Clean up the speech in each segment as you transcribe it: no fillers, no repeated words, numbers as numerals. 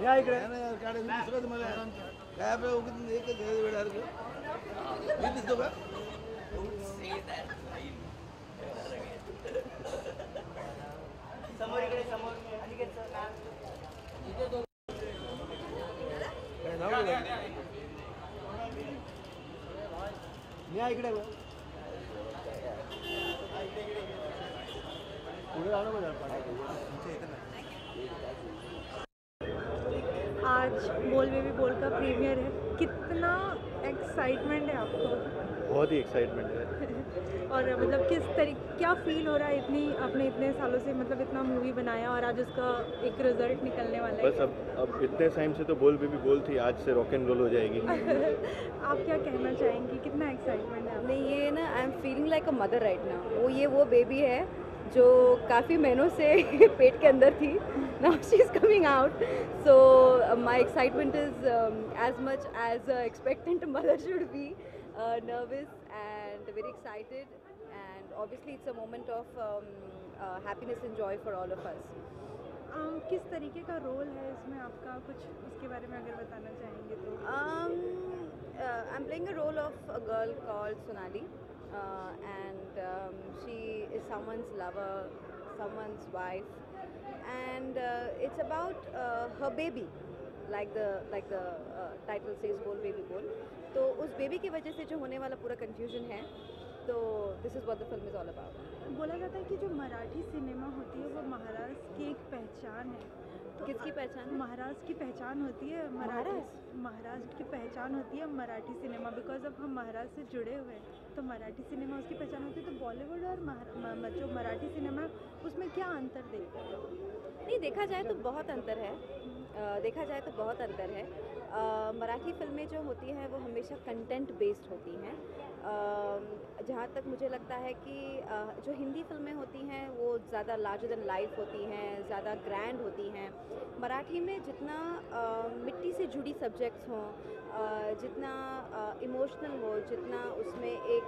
या इकडे काढ दिसतो तुम्हाला काय आपलं उगीच एकच वेळासारखं मी दिसतो का समोर इकडे समोर या इकडे पुढे जाऊ आज बोल बेबी बोल का प्रीमियर है, कितना एक्साइटमेंट है आपको? बहुत ही एक्साइटमेंट है। और मतलब किस तरीके क्या फील हो रहा है आपने इतने सालों से मतलब इतना मूवी बनाया और आज उसका एक रिजल्ट निकलने वाला है? बस अब इतने टाइम से तो बोल बेबी बोल थी, आज से रॉक एंड रोल हो जाएगी। आप क्या कहना चाहेंगी, कितना एक्साइटमेंट है? नहीं, ये ना I am feeling like a mother right now. वो बेबी है जो काफ़ी महीनों से पेट के अंदर थी, now she is coming out, so my excitement is as much as expectant mother should be, nervous and very excited, and obviously it's a moment of happiness and joy for all of us. किस तरीके का role है इसमें आपका, कुछ उसके बारे में अगर बताना चाहेंगे तो? I'm playing a role of a girl called Sonali, and she is someone's lover, someone's wife, and it's about her baby, like the title says, बोल बेबी बोल। तो उस बेबी की वजह से जो होने वाला पूरा कंफ्यूजन है, तो this is what the film is all about. बोला जाता है कि जो मराठी सिनेमा होती है वो महाराष्ट्र की एक पहचान है। तो किसकी पहचान? महाराष्ट्र की पहचान होती है, महाराष्ट्र की पहचान होती है मराठी सिनेमा, बिकॉज अब हम महाराष्ट्र से जुड़े हुए हैं तो मराठी सिनेमा उसकी पहचान होती है। तो बॉलीवुड और जो मराठी सिनेमा उसमें क्या अंतर देखते हैं? नहीं, देखा जाए तो बहुत अंतर है, मराठी फिल्में जो होती हैं वो हमेशा कंटेंट बेस्ड होती हैं, जहाँ तक मुझे लगता है कि जो हिंदी फिल्में होती हैं वो ज़्यादा लार्जर देन लाइफ होती हैं, ज़्यादा ग्रैंड होती हैं। मराठी में जितना मिट्टी से जुड़ी सब्जेक्ट्स हों, जितना इमोशनल हो, जितना उसमें एक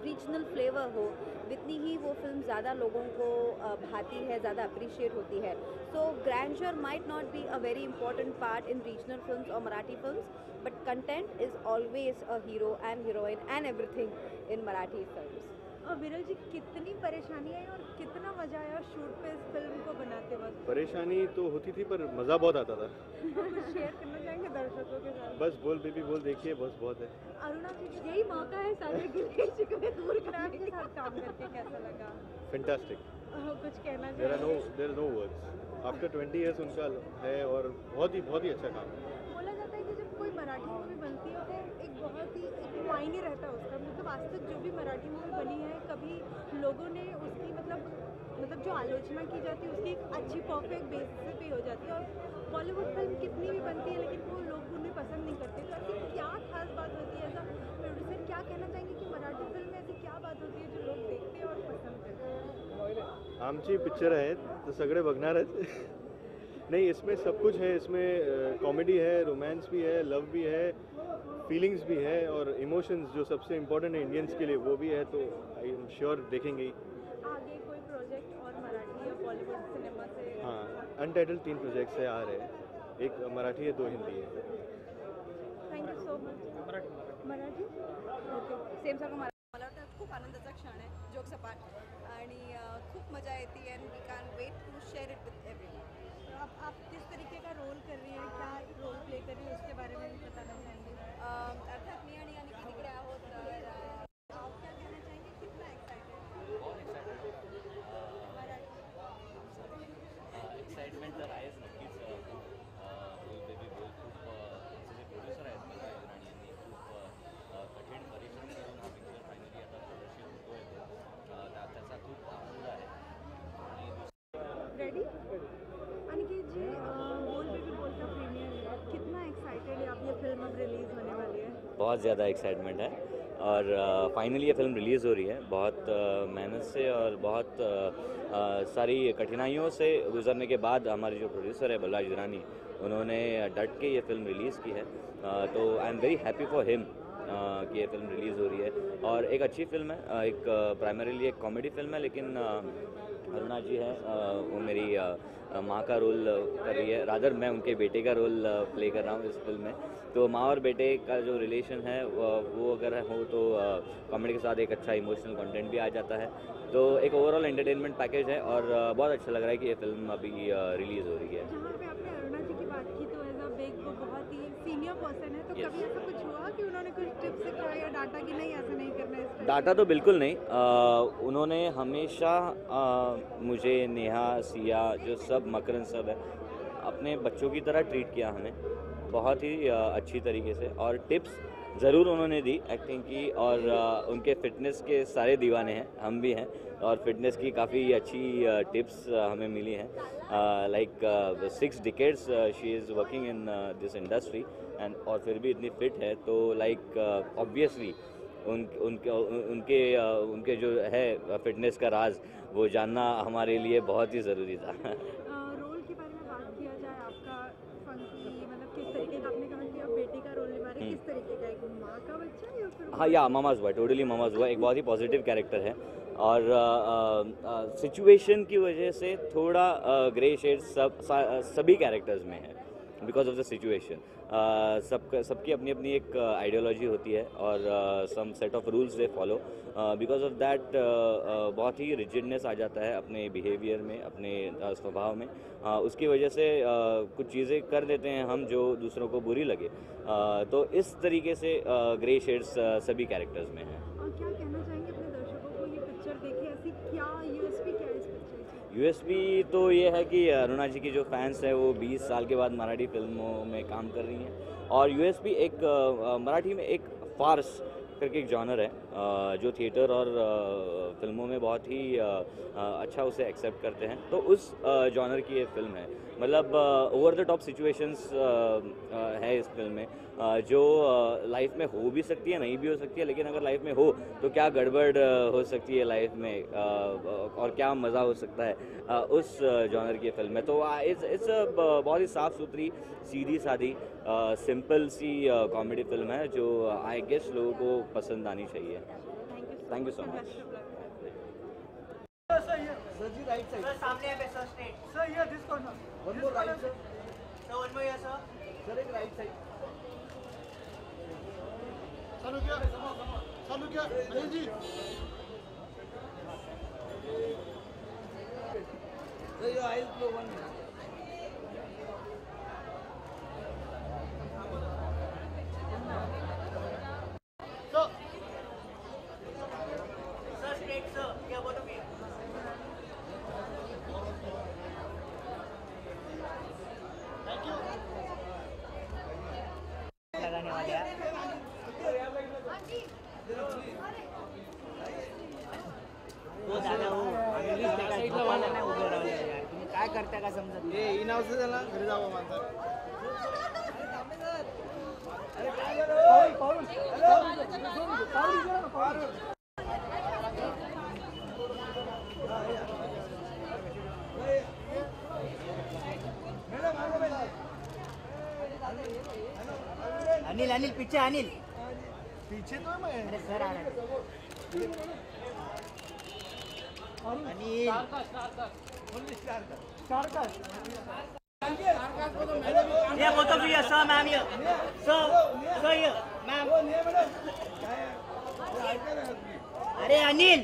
रीजनल फ्लेवर हो, जितनी ही वो फिल्म ज़्यादा लोगों को भाती है, ज़्यादा अप्रिशिएट होती है। So grandeur might not be a very important part in regional films और Marathi films, but content is always a hero and heroine and everything in Marathi films. और विरल जी, कितनी परेशानी आई और कितना मजा आया शूट पे इस फिल्म को बनाते वक्त? परेशानी तो होती थी पर मज़ा बहुत आता था। कुछ शेयर करना चाहेंगे दर्शकों के साथ? बस बोल बेबी बोल देखिए, बस बहुत है। अरुणा जी, यही मौका है सारे गिले शिकवे दूर करने के साथ काम करके कैसा लगा? फैंटास्टिक। कुछ कहना देयर चाहिए? Are no words. After 20 years उनका है और बहुत ही अच्छा काम है। बोला जाता है कि जब कोई मराठी मूवी बनती है तो एक बहुत ही एक मायने रहता है उसका, मतलब आज तक जो भी मराठी मूवी बनी है कभी लोगों ने उसकी मतलब जो आलोचना की जाती है उसकी एक अच्छी परफेक्ट बेसिस पे हो जाती है, और बॉलीवुड फिल्म कितनी भी बनती है लेकिन वो लोग उन्हें पसंद नहीं करते। तो ऐसी क्या खास बात होती है, ऐसा प्रोड्यूसर क्या कहना चाहेंगे कि मराठी फिल्म में ऐसी क्या बात होती है जो लोग देखते हैं और पसंद करते हैं? आमची पिक्चर आहे तो सगळे बघणारच। नहीं, इसमें सब कुछ है, इसमें कॉमेडी है, रोमांस भी है, लव भी है, फीलिंग्स भी है और इमोशंस जो सबसे इम्पोर्टेंट है इंडियंस के लिए वो भी है, तो आई एम श्योर देखेंगे ही। आगे कोई प्रोजेक्ट और मराठी या बॉलीवुड सिनेमा से? हाँ, अनटाइटल्ड 3 प्रोजेक्ट्स है आ रहे हैं, एक मराठी है, 2 हिंदी है। Thank you so much. Marathi okay, same सारखं मला वाटतं खूप आनंदाचा क्षण आहे, जोकसपाट, आणि खूप मजा येते and we can wait to share it with everyone. आप किस तरीके का रोल कर रही हैं, क्या रोल प्ले कर रही हैं, उसके बारे में भी बताना चाहेंगे? अर्थात मी आणि अनिकेत इकडे आहोत, तर आप क्या कहना चाहेंगे, कितना एक्साइटेड? एक्साइटमेंट तर आहेच नक्कीच। बोल बेबी बोल खूप जे प्रोड्युसर आहेत मला राणी यांनी खूप कठीण परिश्रम करून हा पिक्चर फायनली आता प्रदर्शित होतोय, त्याचा खूप आनंद आहे। आणि रेडी? अनिकेत जी, बोल बेबी बोल का प्रीमियर है, कितना एक्साइटेड है आप? ये फिल्म अब रिलीज़ होने वाली है। बहुत ज़्यादा एक्साइटमेंट है और फाइनली ये फिल्म रिलीज़ हो रही है। बहुत मेहनत से और बहुत सारी कठिनाइयों से गुजरने के बाद हमारे जो प्रोड्यूसर है बलराज दुरानी, उन्होंने डट के ये फिल्म रिलीज़ की है। तो I am very happy for him कि ये फिल्म रिलीज़ हो रही है और एक अच्छी फिल्म है। एक प्राइमरीली एक कॉमेडी फिल्म है, लेकिन अरुणा जी है वो मेरी माँ का रोल कर रही है, रादर मैं उनके बेटे का रोल प्ले कर रहा हूँ इस फिल्म में। तो माँ और बेटे का जो रिलेशन है वो अगर हो तो कॉमेडी के साथ एक अच्छा इमोशनल कंटेंट भी आ जाता है। तो एक ओवरऑल एंटरटेनमेंट पैकेज है और बहुत अच्छा लग रहा है कि ये फिल्म अभी रिलीज़ हो रही है। जहाँ पे आपने अरुणा जी की बात की तो एज अ बिग वो बहुत ही सीनियर पर्सन है, तो Yes. कभी ऐसा कुछ हुआ कि उन्होंने कुछ टिप्स सिखाए या डांटा कि नहीं ऐसा नहीं करना है इस तरह? डाटा तो बिल्कुल नहीं। उन्होंने हमेशा मुझे, नेहा, सिया, जो सब मकरन सब है, अपने बच्चों की तरह ट्रीट किया हमें बहुत ही अच्छी तरीके से। और टिप्स ज़रूर उन्होंने दी एक्टिंग की, और उनके फिटनेस के सारे दीवाने हैं, हम भी हैं, और फिटनेस की काफ़ी अच्छी टिप्स हमें मिली हैं। Like 6 decades she is working in this industry and और फिर भी इतनी फिट है, तो लाइक ऑब्वियसली उनके जो है फिटनेस का राज वो जानना हमारे लिए बहुत ही ज़रूरी था। रोल के बारे में बात किया जाए आपका फंकी, मतलब किस तरीके का, आपने कहा कि आप बेटे का रोल निभा रहे हैं, किस तरीके का, एक माँ का बच्चा या फिर हाँ, या मामाज हुआ, टोटली मामाज हुआ, एक बहुत ही पॉजिटिव कैरेक्टर है और सिचुएशन की वजह से थोड़ा ग्रे शेड सभी कैरेक्टर्स में है बिकॉज ऑफ द सिचुएशन। सबकी अपनी अपनी एक आइडियोलॉजी होती है और some set of rules they follow. Because of that बहुत ही रिजिडनेस आ जाता है अपने बिहेवियर में, अपने स्वभाव में। उसकी वजह से कुछ चीज़ें कर देते हैं हम जो दूसरों को बुरी लगे। तो इस तरीके से ग्रे शेड्स सभी कैरेक्टर्स में हैं। और क्या कहना चाहेंगे अपने दर्शकों को, ये पिक्चर देखे, ऐसी क्या यूएसपी क्या है इस पिक्चर की? यूएसपी तो ये है कि अरुणा जी की जो फैंस हैं वो 20 साल के बाद मराठी फिल्मों में काम कर रही हैं, और यूएसपी एक मराठी में एक फार्स करके एक जॉनर है जो थिएटर और फिल्मों में बहुत ही अच्छा उसे एक्सेप्ट करते हैं। तो उस जॉनर की ये फिल्म है, मतलब ओवर द टॉप सिचुएशंस है इस फिल्म में जो लाइफ में हो भी सकती है, नहीं भी हो सकती है, लेकिन अगर लाइफ में हो तो क्या गड़बड़ हो सकती है लाइफ में और क्या मज़ा हो सकता है उस जॉनर की फिल्म में। तो इट्स बहुत ही साफ़ सुथरी, सीधी सादी, सिंपल सी कॉमेडी फिल्म है जो आई गेस लोगों को पसंद आनी चाहिए। Thank you so much. Sir ji right side, सामने है सर, स्ट्रेट सर ये this corner, one more right sir, sir, one more sir. Sir एक राइट साइड। चालू किया, चालू किया, Anil ji. Sir your eyes flow 1 minute. Sir, straight sir, क्या बोलोगे? लगाने वाले हैं। वो दादा हो, इंग्लिश देखा झोपायला नाही उभं राहिलं यार, तुम्ही काय करता का समजत नाही. ये इन हाउस झाला घरी जावं माणसं. अरे काय झालं? पाऊल पाऊल. अनिल, अनिल पीछे, अनिल पीछे तो है मैं. अरे सर आ रहे Anil. Yeah, both of you, sir, ma'am, here. Sir, here, ma'am. अरे अनिल.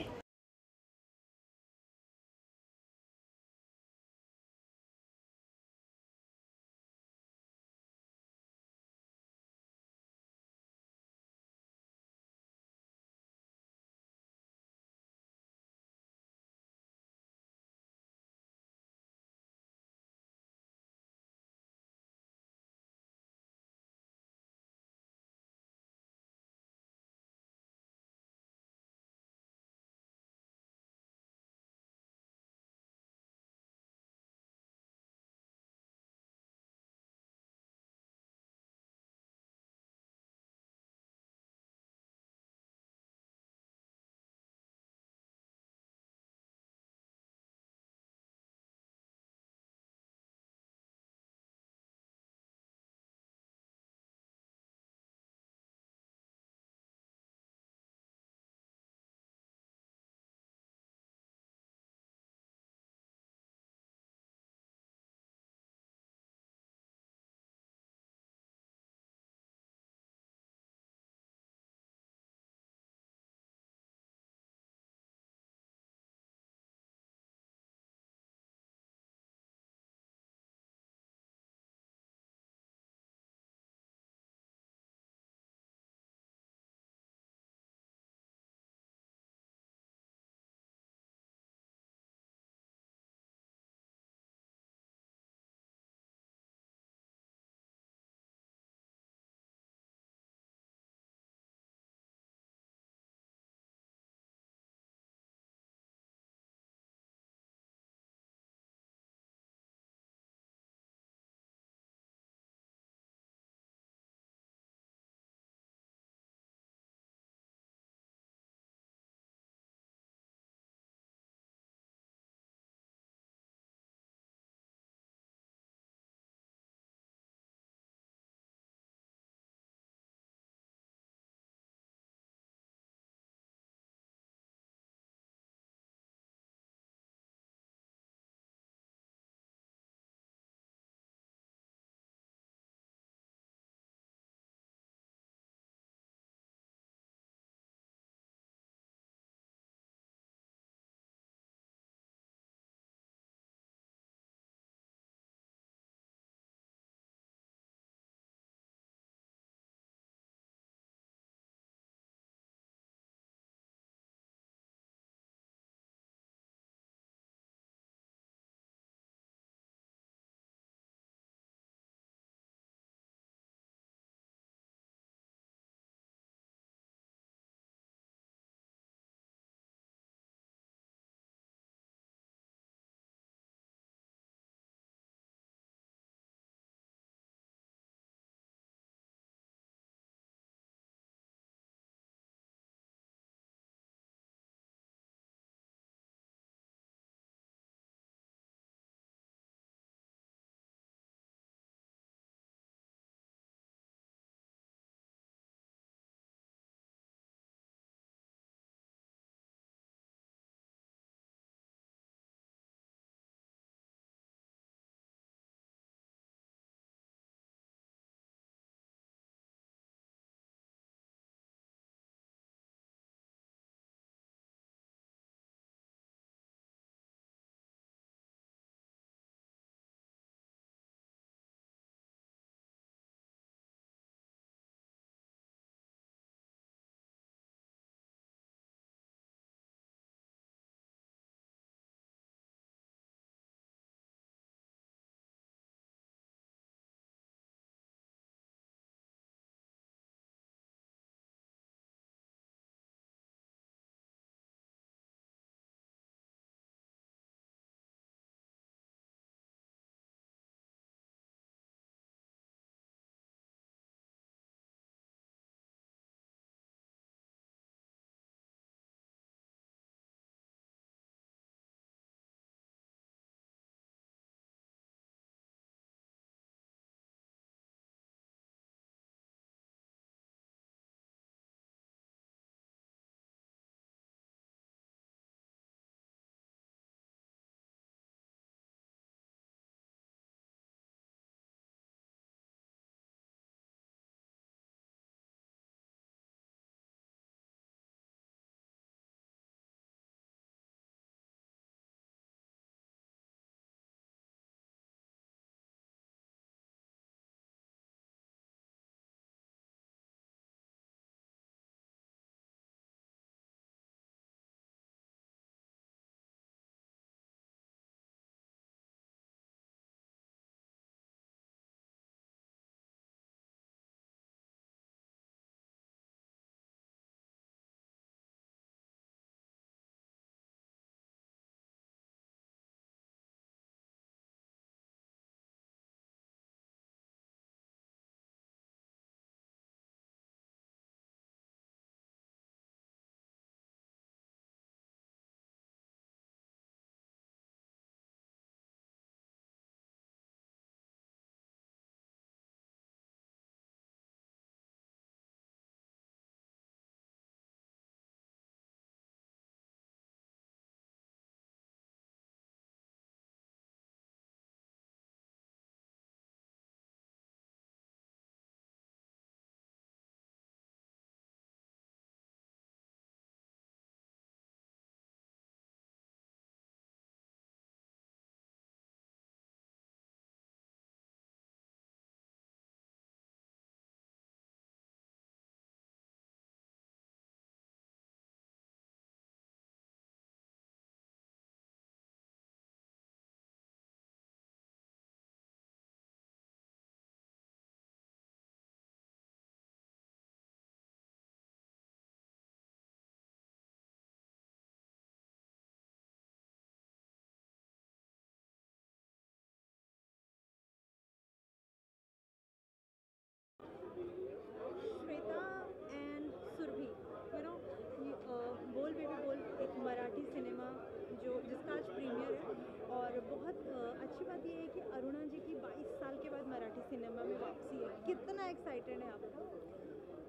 और बहुत अच्छी बात ये है कि अरुणा जी की 22 साल के बाद मराठी सिनेमा में वापसी है। कितना एक्साइटेड है आप?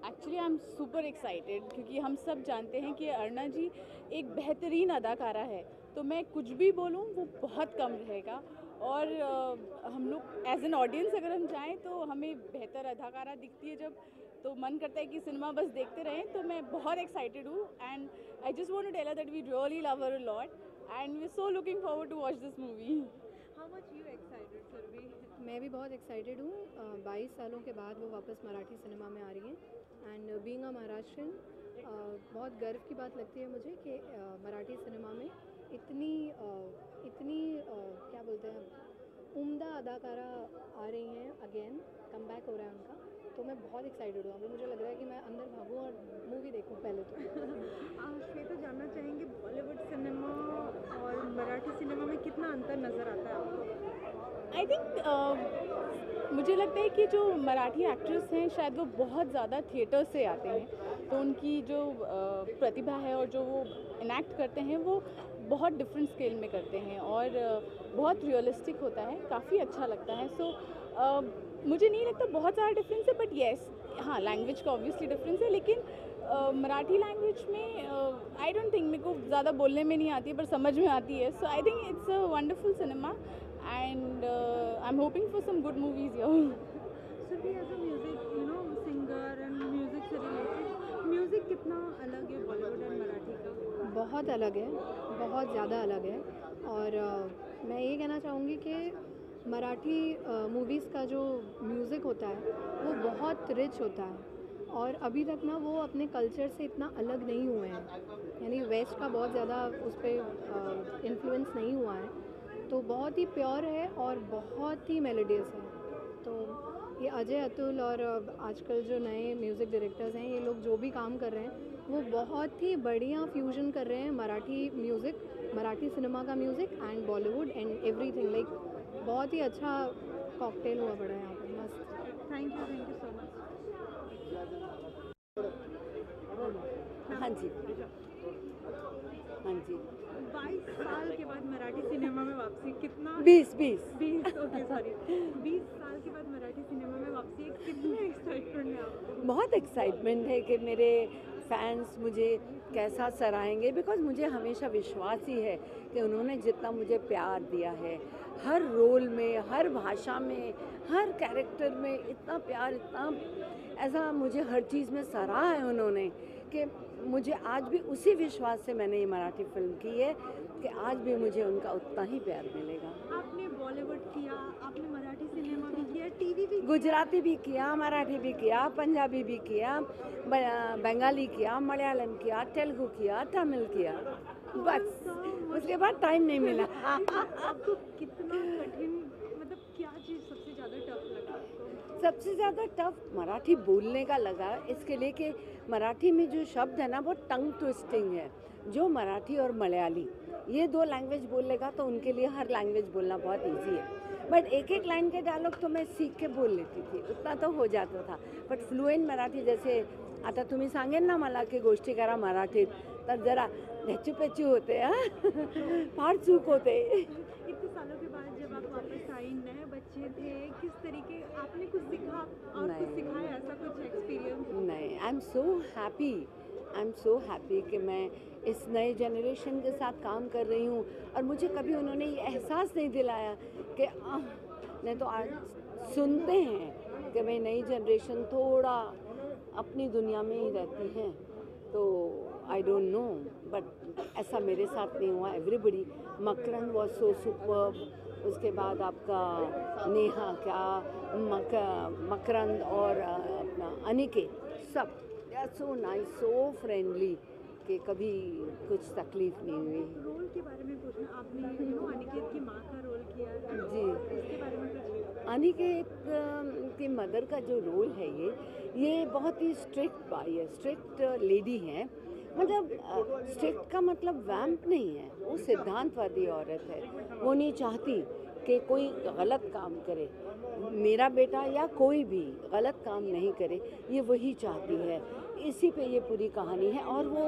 Actually I am super excited क्योंकि हम सब जानते हैं कि अरुणा जी एक बेहतरीन अदाकारा है, तो मैं कुछ भी बोलूँ वो बहुत कम रहेगा। और हम लोग एज एन ऑडियंस अगर हम जाएं तो हमें बेहतर अदाकारा दिखती है जब, तो मन करता है कि सिनेमा बस देखते रहें। तो मैं बहुत एक्साइटेड हूँ and I just want to tell her that we really love her a lot and we are so looking forward to watch this movie. How much you excited Surabhi? मैं भी बहुत एक्साइटेड हूँ। 22 सालों के बाद वो वापस मराठी सिनेमा में आ रही हैं एंड बीइंग अ महाराष्ट्रियन बहुत गर्व की बात लगती है मुझे कि मराठी सिनेमा में इतनी क्या बोलते हैं उम्दा अदाकारा आ रही हैं, अगेन कम बैक हो रहा है उनका। तो मैं बहुत एक्साइटेड हूँ। अभी मुझे लग रहा है कि मैं अंदर भागूँ और मूवी देखूँ पहले तो। श्वेता, जानना चाहेंगे बॉलीवुड सिनेमा और मराठी सिनेमा में कितना अंतर नज़र आता है आपको? आई थिंक मुझे लगता है कि जो मराठी एक्ट्रेस हैं शायद वो बहुत ज़्यादा थिएटर से आते हैं, तो उनकी जो प्रतिभा है और जो वो इनैक्ट करते हैं वो बहुत डिफरेंट स्केल में करते हैं और बहुत रियलिस्टिक होता है, काफ़ी अच्छा लगता है। सो मुझे नहीं लगता बहुत सारा डिफरेंस है, बट येस हाँ लैंग्वेज का ऑब्वियसली डिफरेंस है, लेकिन मराठी लैंग्वेज में आई डोंट थिंक, मेरे को ज़्यादा बोलने में नहीं आती है पर समझ में आती है। So I think it's a wonderful cinema and I am hoping for some good movies here. Surabhi, as a music singer and music से रिलेटेड, म्यूजिक कितना अलग है बॉलीवुड एंड मराठी का? बहुत अलग है, बहुत ज़्यादा अलग है। और मैं ये कहना चाहूँगी कि मराठी मूवीज़ का जो म्यूज़िक होता है वो बहुत रिच होता है और अभी तक ना वो अपने कल्चर से इतना अलग नहीं हुए हैं, यानी वेस्ट का बहुत ज़्यादा उस पर इन्फ्लुएंस नहीं हुआ है। तो बहुत ही प्योर है और बहुत ही मेलोडियस है। तो ये अजय अतुल और आजकल जो नए म्यूज़िक डायरेक्टर्स हैं, ये लोग जो भी काम कर रहे हैं वो बहुत ही बढ़िया फ्यूजन कर रहे हैं मराठी म्यूज़िक, मराठी सिनेमा का music and Bollywood and everything. Like बहुत ही अच्छा कॉकटेल हुआ पड़ा है यहाँ पर, मस्त। Thank you so much. हाँ जी, हाँ जी। 22 साल के बाद मराठी सिनेमा में वापसी, कितना? 20 ओके सॉरी, 20 साल के बाद मराठी सिनेमा में वापसी, कितना एक्साइटमेंट है आपको? बहुत एक्साइटमेंट है कि मेरे फैंस मुझे कैसा सराहेंगे, बिकॉज मुझे हमेशा विश्वास ही है कि उन्होंने जितना मुझे प्यार दिया है हर रोल में, हर भाषा में, हर कैरेक्टर में, इतना प्यार, इतना ऐसा मुझे हर चीज़ में सराहा है उन्होंने कि मुझे आज भी उसी विश्वास से मैंने ये मराठी फिल्म की है कि आज भी मुझे उनका उतना ही प्यार मिलेगा। आपने बॉलीवुड किया, आपने मराठी सिनेमा भी किया, टीवी भी, गुजराती भी किया, मराठी भी किया, पंजाबी भी किया, बंगाली किया, मलयालम किया, तेलुगु किया, तमिल किया, बस उसके बाद टाइम नहीं मिला। आपको कितना कठिन, मतलब क्या चीज़ सबसे ज़्यादा टफ लगा आपको? सबसे ज़्यादा टफ मराठी बोलने का लगा, इसके लिए कि मराठी में जो शब्द है ना वो टंग ट्विस्टिंग है। जो मराठी और मलयाली ये दो लैंग्वेज बोलेगा तो उनके लिए हर लैंग्वेज बोलना बहुत इजी है, बट एक एक लाइन के डायलॉग तो मैं सीख के बोल लेती थी, उतना तो हो जाता था। बट फ्लुएंट मराठी, जैसे आता तुम्ही सांगेन ना मला की गोष्टी करा मराठीत, तर जरा ढेचूपेचू होते, फार चूक होते। इतने सालों के बाद जब आप वापस आई, नए बच्चे थे, किस तरीके आपने कुछ सीखा और कुछ सिखाया, ऐसा कुछ एक्सपीरियंस? नहीं, आई एम सो हैप्पी कि मैं इस नए जनरेशन के साथ काम कर रही हूँ और मुझे कभी उन्होंने ये एहसास नहीं दिलाया कि नहीं तो आज सुनते हैं कि भाई नई जनरेशन थोड़ा अपनी दुनिया में ही रहती है, तो आई डोंट नो, बट ऐसा मेरे साथ नहीं हुआ। Everybody, Makarand was so superb, उसके बाद आपका नेहा मकरंद और अपना अनिकेत, सब they are so nice, so friendly कि कभी कुछ तकलीफ नहीं हुई। रोल के बारे में पूछना, आपने अनिकेत की माँ का रोल किया जी, इसके बारे में कुछ? अनिकेत की मदर का जो रोल है ये बहुत ही स्ट्रिक्ट लेडी है। मतलब स्ट्रिक्ट का मतलब वैम्प नहीं है, वो सिद्धांतवादी औरत है। वो नहीं चाहती कि कोई गलत काम करे, मेरा बेटा या कोई भी गलत काम नहीं करे, ये वही चाहती है। इसी पे ये पूरी कहानी है। और वो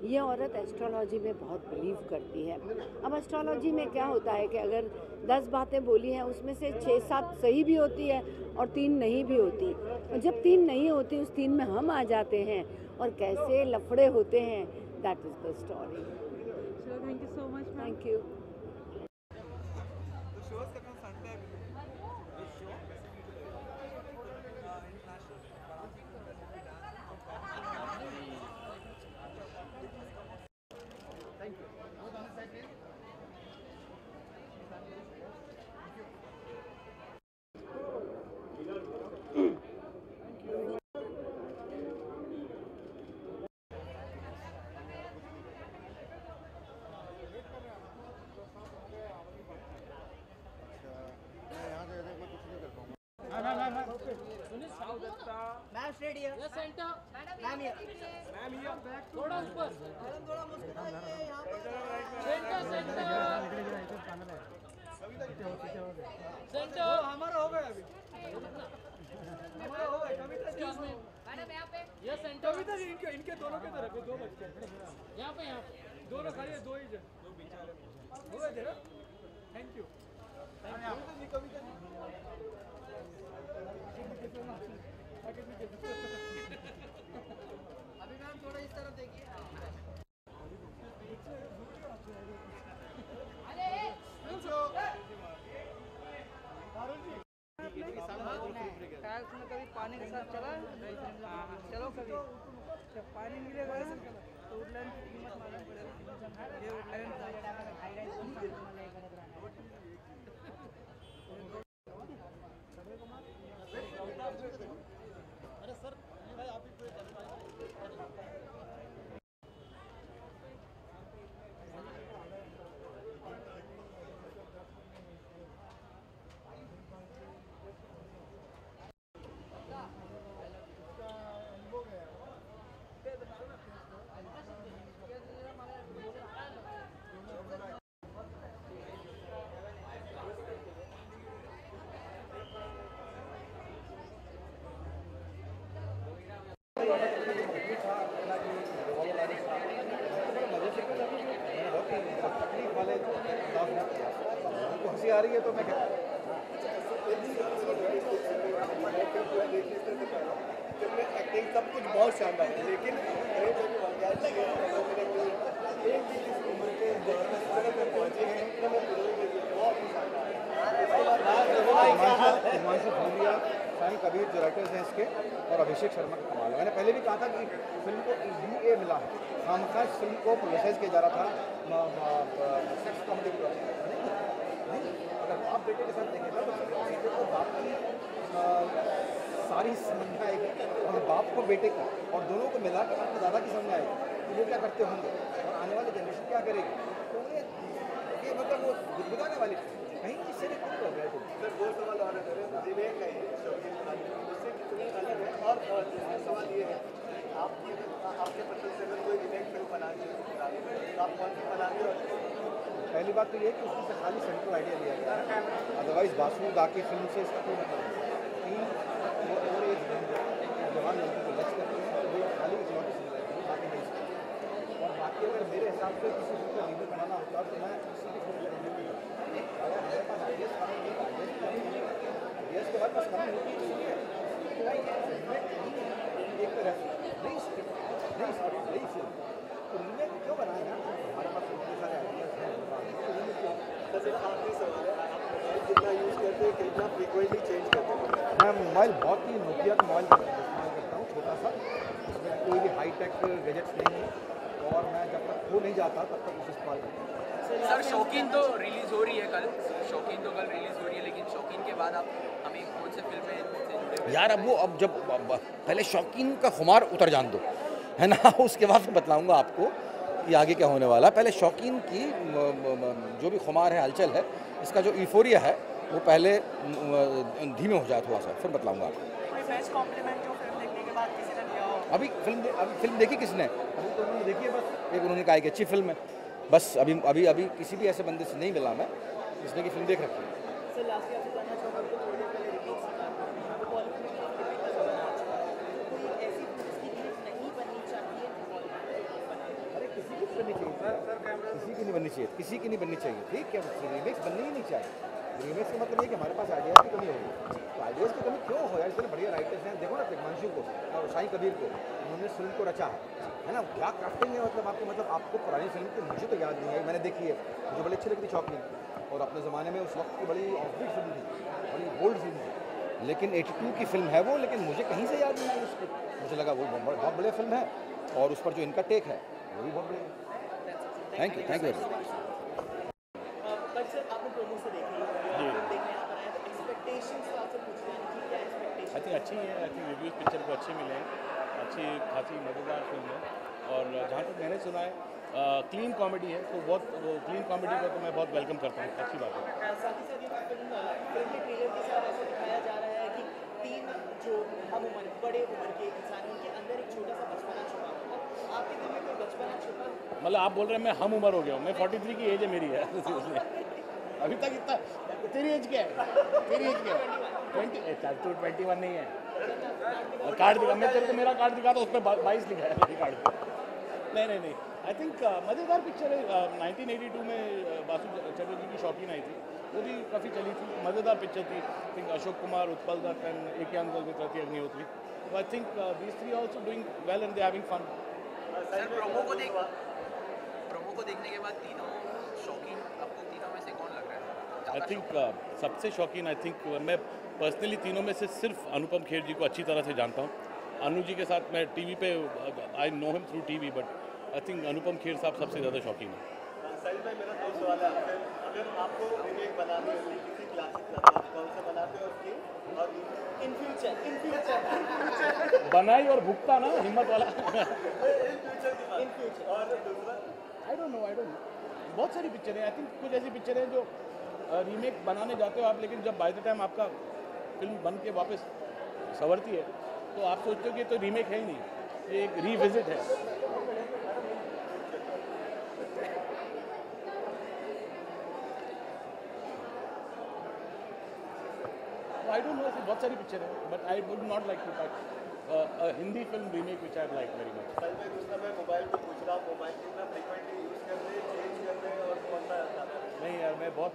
ये औरत एस्ट्रोलॉजी में बहुत बिलीव करती है। अब एस्ट्रोलॉजी में क्या होता है कि अगर 10 बातें बोली हैं उसमें से 6-7 सही भी होती है और 3 नहीं भी होती। और जब 3 नहीं होती, उस 3 में हम आ जाते हैं और कैसे लफड़े होते हैं, that is the story. Thank you so much. Thank you. Ma'am straight here. Yes centre. Ma'am here. Ma'am here. थोड़ा ऊपर। मैडम थोड़ा मुस्कुराइए यहां पर। Centre centre. सेंटर हमारा हो गया अभी। हमारा हो गया। कविता जी मैडम यहां पे। Yes centre. कविता जी इनके दोनों के तरफ 2 बच गए। यहां पे दोनों खाली है, 2 ही जन। 2 बीच वाले हो गए थे ना। Thank you. कविता जी कविता जी। अभी मैम थोड़ा इस तरफ देखिए। टाइल्स में कभी पानी के साथ चला चलो कभी जब पानी मिलेगा तो वुडलैंड की कीमत मालूम पड़ेगा। ये वुडलैंड हंसी आ रही है तो मैं क्या एक्टिंग सब कुछ बहुत शानदार है, लेकिन हिमांशु भूलिया, साई कबीर जो राइटर्स हैं इसके, और अभिषेक शर्मा का कमाल है। मैंने पहले भी कहा था कि फिल्म को UA मिला है। खामखा इस फिल्म को प्रोसेस किया जा रहा था सेक्स कॉमेडी नहीं, अगर बाप बेटे के साथ देखेगा तो बेटे को बाप की सारी समझ में आएगी और बाप को बेटे की, और दोनों को मिला कर आपको दादा की समझ में आएगी कि वो क्या करते होंगे और आने वाली जनरेशन क्या करेगी। तो ये मतलब वो गुदगुदाने वाली कहीं इससे नहीं हो गया। तो सर दो सवाल और विवेक है उससे कितनी अलग है, और दूसरा सवाल ये है आपके पसंद से अगर कोई विवेक फिल्म बनानी है तो आप कौन सी बनानी हो। पहली बात तो ये है कि उसमें से खाली सेंट्रल आइडिया लिया गया है, अदरवाइज बासु गा की फिल्म से इसका कोई मतलब नहीं। और एक जवान लड़की को लक्ष्य करते हैं तो वो खाली इकलौती सुन रहे हैं, बाकी नहीं सुनते। और बाकी अगर मेरे हिसाब से किसी फिल्म को रिव्यू बनाना होता तो मैं किसी भी फिल्म को रिव्यू नहीं करता। अगर मेरे पास आइडियाज के बाद बस कमी होती है एक तरह नई स्क्रिप्ट नई फिल्म तो रीमेक क्यों बनाया। हमारे पास इतने सारे आइडियाज हैं तो रीमेक क्यों। आखिरी सवाल है, आप कितना यूज़ करते हैं, कितना फ्रीक्वेंटली चेंज करते हैं। मैं मोबाइल बहुत ही नोकिया का मोबाइल इस्तेमाल करता हूँ, छोटा सा, उसमें कोई भी हाई टेक गैजेट्स नहीं है, और मैं जब तक खो नहीं जाता तब तक उसे इस्तेमाल करता हूँ। सर शौकीन तो रिलीज़ हो रही है कल, शौकीन तो कल रिलीज़ हो रही है, लेकिन शौकीन के बाद आप हमें कौन से फिल्में यार अब वो अब जब पहले शौकीन का खुमार उतर जान दो है ना, उसके बाद फिर बतलाऊँगा आपको कि आगे क्या होने वाला है। पहले शौकीन की जो भी खुमार है, हलचल है, इसका जो यूफोरिया है वो पहले धीमे हो जाए थोड़ा सा, फिर बतलाऊँगा आपको। अभी फिल्म देखी किसने? अभी तो उन्होंने देखी है बस, एक उन्होंने कहा कि अच्छी फिल्म है, बस अभी किसी भी ऐसे बंदे से नहीं मिला मैं जिसने की फिल्म देख रखी है। किसी की नहीं बननी चाहिए, किसी की नहीं बननी चाहिए, ठीक है, रीमेक्स बननी ही नहीं चाहिए। रीमेक्स का मतलब ये कि हमारे पास आइडियाज़ की कमी होगी, तो आइडियाज़ की कमी क्यों हो यार, इतने बढ़िया राइटर्स हैं, देखो ना हिमांशु को और शाही कबीर को, उन्होंने फिल्म को रचा है ना, क्या क्राफ्टिंग है, मतलब आपको पुरानी फिल्म की मुझे तो याद नहीं आई, मैंने देखी है, मुझे बड़ी अच्छी लगी थी शौकीन, और अपने ज़माने में उस वक्त की बड़ी ऑफबीट फिल्म थी, बड़ी बोल्ड फिल्म थी, लेकिन 82 की फिल्म है वो, लेकिन मुझे कहीं से याद नहीं आई उसको, मुझे लगा वो बहुत बढ़िया फिल्म है, और उस पर जो इनका टेक है वो भी बहुत बढ़िया। Thank you. आई थिंक अच्छी है, आई थिंक रिव्यूज़ पिक्चर को अच्छे मिले हैं, अच्छी खासी मज़ेदार फिल्म है, और जहाँ तक मैंने सुना है क्लीन कॉमेडी है, तो बहुत क्लीन कॉमेडी को तो मैं बहुत वेलकम करता हूँ, अच्छी बात है। साथ ही साथ फिल्म के ट्रेलर के साथ ऐसा दिखाया जा रहा है कि 3 जो हम उम्र बड़े उम्र के इंसान हैं उनके अंदर एक छोटा सा बचपना छुपा है, आपके दिल में कोई बचपना छुपा? मतलब आप बोल रहे हैं मैं हम उम्र हो गया हूँ, मैं 43 की एज है मेरी है अभी तक इतना। तेरी एज क्या है? तेरी एज क्या है? 21 नहीं है। कार्ड दिखा, मैं तेरे को मेरा कार्ड दिखा, तो उस पर 22 लिखा है मेरी कार्ड पे। नहीं, आई थिंक मज़ेदार पिक्चर है। 1982 में बासु चटर्जी की शौकीन आई थी, वो भी काफ़ी चली थी, मज़ेदार पिक्चर थी। I think Ashok Kumar, Utpal Dutt and एक अंकल विद रति अग्निहोत्री, तो I think these three also doing well and they having fun. Sir promo को देखने के बाद तीनों शौकीन, आपको तीनों में से कौन लग रहा है? आई थिंक सबसे शौकीन, आई थिंक मैं पर्सनली तीनों में से सिर्फ अनुपम खेर जी को अच्छी तरह से जानता हूँ। अनु जी के साथ मैं टीवी पे I know him through TV, but I think Anupam Kher साहब सबसे ज़्यादा शौकीन है। साहिल भाई, मेरा दो सवाल है आपसे, अगर आपको रीमेक बनानी होती किसी क्लासिक का, तो कौन सा बनाते और क्यों? और इन फ्यूचर बनाई और भुगता ना, हिम्मत वाला इन फ्यूचर और दूसरा आई डोंट नो। बहुत सारी पिक्चरें, आई थिंक कुछ ऐसी पिक्चरें हैं जो रीमेक बनाने जाते हो आप, लेकिन जब बाय द टाइम आपका फिल्म बन के वापस संवरती है तो आप सोचते हो कि तो रीमेक है ही नहीं, ये एक रीविजिट है। आई डोंट नो, ऐसी बहुत सारी पिक्चर है, but I would not like to touch Hindi film remake which I like very much. Sahil भाई, दूसरा मैं मोबाइल पे पूछ रहा हूँ, मोबाइल कितना फ्रीक्वेंटली यूज़ कर रहे हैं, चेंज कर रहे हैं, और कौन सा ज़्यादा? नहीं यार, मैं बहुत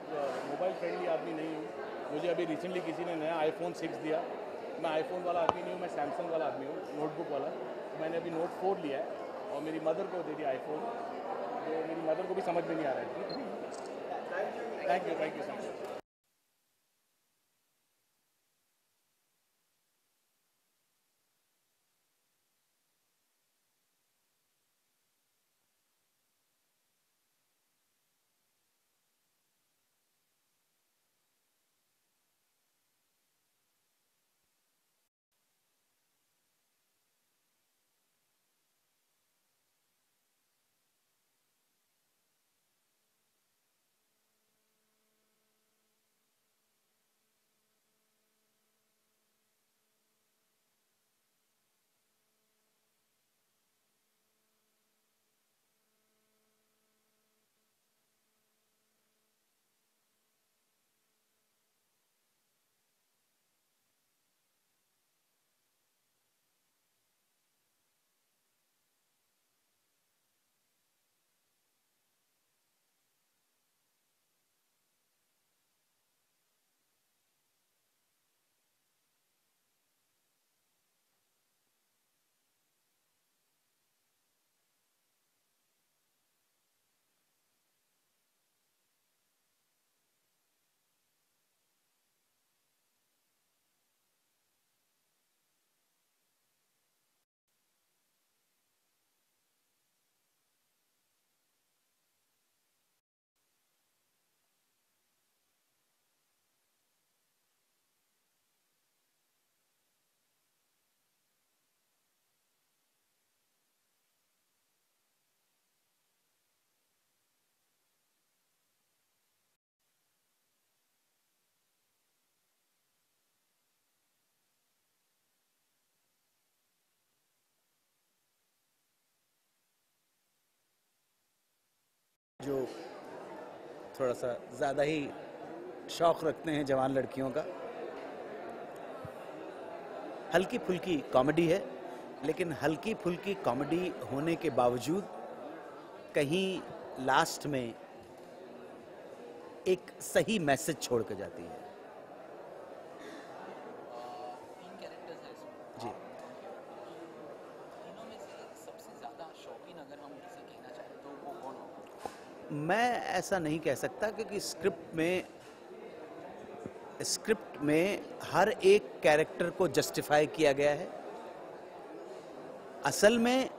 मोबाइल फ्रेंडली आदमी नहीं हूँ। मुझे अभी रिसेंटली किसी ने नया iPhone 6 दिया, मैं आईफोन वाला आदमी नहीं हूँ, मैं सैमसंग वाला आदमी हूँ, नोटबुक वाला। मैंने अभी Note 4 लिया है और मेरी मदर को दे दिया आईफोन, जो मेरी मदर को भी समझ में नहीं आ रहा है। Thank you so much. जो थोड़ा सा ज़्यादा ही शौक़ रखते हैं जवान लड़कियों का। हल्की फुल्की कॉमेडी है, लेकिन हल्की फुल्की कॉमेडी होने के बावजूद कहीं लास्ट में एक सही मैसेज छोड़ के जाती है। तीन कैरेक्टर्स हैं इसमें। जी। तीनों में से सबसे ज़्यादा शौकीन अगर हम किसे कहना चाहें तो वो कौन होगा? मैं ऐसा नहीं कह सकता क्योंकि स्क्रिप्ट में हर एक कैरेक्टर को जस्टिफाई किया गया है। असल में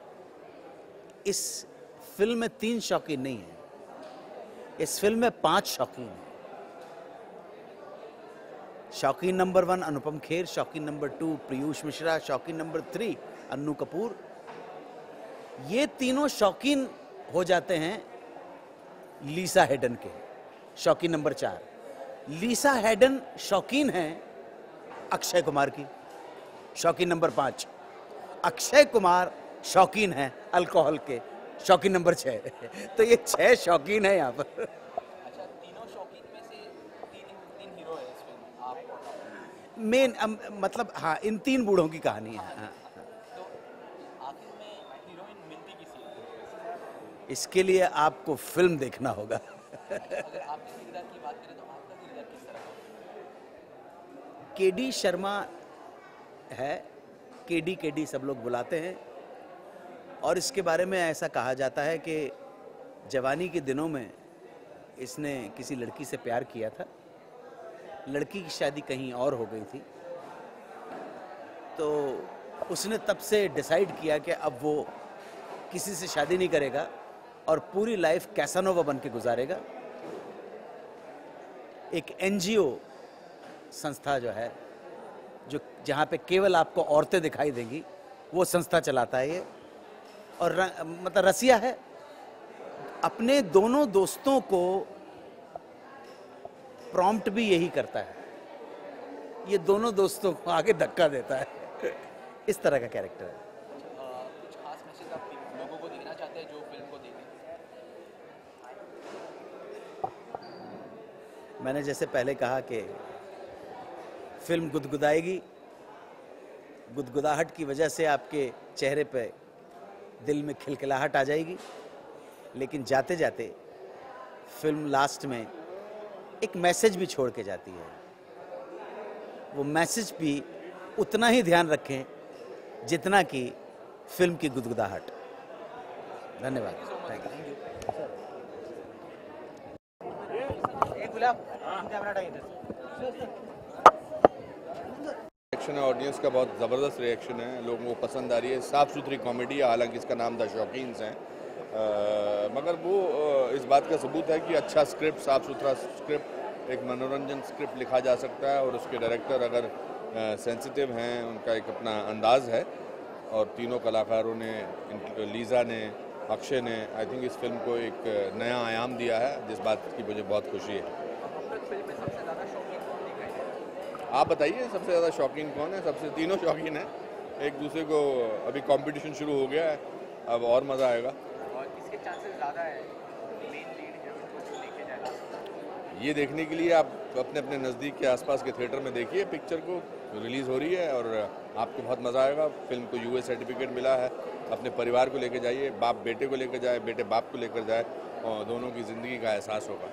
इस फिल्म में 3 शौकीन नहीं है, इस फिल्म में 5 शौकीन हैं। शौकीन नंबर 1 अनुपम खेर, शौकीन नंबर 2 पीयूष मिश्रा, शौकीन नंबर 3 अन्नू कपूर। ये तीनों शौकीन हो जाते हैं लीसा हेडन के। शौकीन नंबर 4 लीसा हेडन शौकीन है अक्षय कुमार की। शौकीन नंबर 5 अक्षय कुमार शौकीन है अल्कोहल के। शौकीन नंबर 6 तो ये 6 शौकीन है यहाँ पर। अच्छा, तीनों शौकीन में से तीन हीरो है इस फिल्म में। आप मेन मतलब हाँ, इन 3 बूढ़ों की कहानी है। हाँ। तो आखिर में हीरोइन मिलती किसी है? इसके लिए आपको फिल्म देखना होगा। अगर आपके किरदार की बात करें तो आपका किरदार किस तरह का? केडी शर्मा है, केडी सब लोग बुलाते हैं। और इसके बारे में ऐसा कहा जाता है कि जवानी के दिनों में इसने किसी लड़की से प्यार किया था, लड़की की शादी कहीं और हो गई थी, तो उसने तब से डिसाइड किया कि अब वो किसी से शादी नहीं करेगा और पूरी लाइफ कैसानोवा बन के गुजारेगा। एक NGO संस्था जो है, जो जहाँ पे केवल आपको औरतें दिखाई देंगी, वो संस्था चलाता है ये। और मतलब रसिया है, अपने दोनों दोस्तों को प्रॉम्प्ट भी यही करता है, ये दोनों दोस्तों को आगे धक्का देता है। इस तरह का कैरेक्टर है। कुछ खास मैसेज आप लोगों को देना चाहते हैं जो फिल्म को देखें? मैंने जैसे पहले कहा कि फिल्म गुदगुदाएगी, गुदगुदाहट की वजह से आपके चेहरे पे दिल में खिलखिलाहट आ जाएगी, लेकिन जाते जाते फिल्म लास्ट में एक मैसेज भी छोड़ के जाती है। वो मैसेज भी उतना ही ध्यान रखें जितना कि फिल्म की गुदगुदाहट। धन्यवाद। Thank you. रिएक्शन है ऑडियंस का, बहुत ज़बरदस्त रिएक्शन है, लोगों को पसंद आ रही है। साफ़ सुथरी कॉमेडी है, हालांकि इसका नाम द शौकीन्स हैं, मगर वो इस बात का सबूत है कि अच्छा स्क्रिप्ट, साफ़ सुथरा स्क्रिप्ट, एक मनोरंजन स्क्रिप्ट लिखा जा सकता है। और उसके डायरेक्टर अगर सेंसिटिव हैं, उनका एक अपना अंदाज़ है। और तीनों कलाकारों ने, लीज़ा ने, अक्षय ने, आई थिंक इस फिल्म को एक नया आयाम दिया है, जिस बात की मुझे बहुत खुशी है। आप बताइए सबसे ज़्यादा शौकीन कौन है? सबसे तीनों शौकीन हैं, एक दूसरे को अभी कंपटीशन शुरू हो गया है, अब और मज़ा आएगा। और किसके चांसेस ज़्यादा है मेन लीड है उनको लेके जाना? ये देखने के लिए आप अपने अपने नज़दीक के आसपास के थिएटर में देखिए, पिक्चर को रिलीज़ हो रही है और आपको बहुत मज़ा आएगा। फिल्म को US सर्टिफिकेट मिला है, अपने परिवार को लेकर जाइए, बाप बेटे को लेकर जाए, बेटे बाप को लेकर जाए, और दोनों की ज़िंदगी का एहसास होगा।